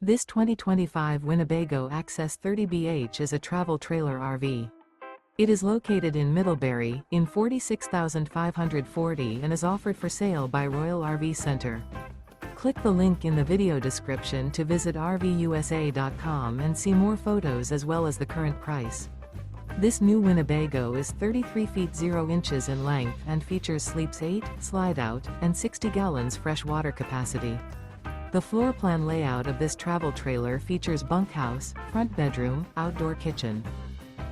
This 2025 Winnebago Access 30BH is a travel trailer RV. It is located in Middlebury, in 46,540 and is offered for sale by Royal RV Center. Click the link in the video description to visit RVUSA.com and see more photos as well as the current price. This new Winnebago is 33 feet 0 inches in length and features sleeps 8, slide-out, and 60 gallons fresh water capacity. The floor plan layout of this travel trailer features bunkhouse, front bedroom, outdoor kitchen.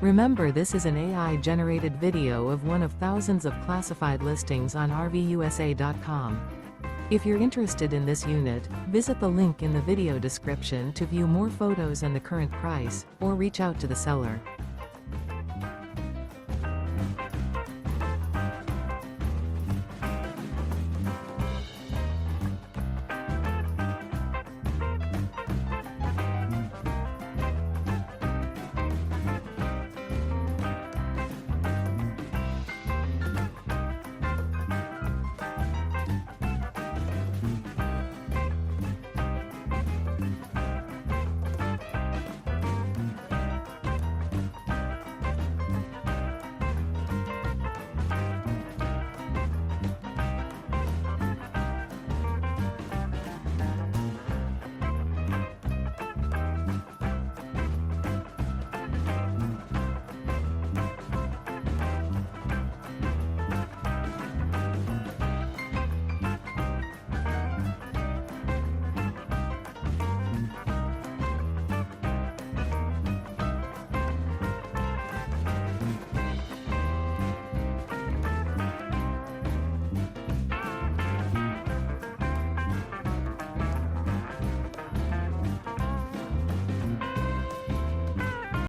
Remember, this is an AI-generated video of one of thousands of classified listings on RVUSA.com. If you're interested in this unit, visit the link in the video description to view more photos and the current price, or reach out to the seller.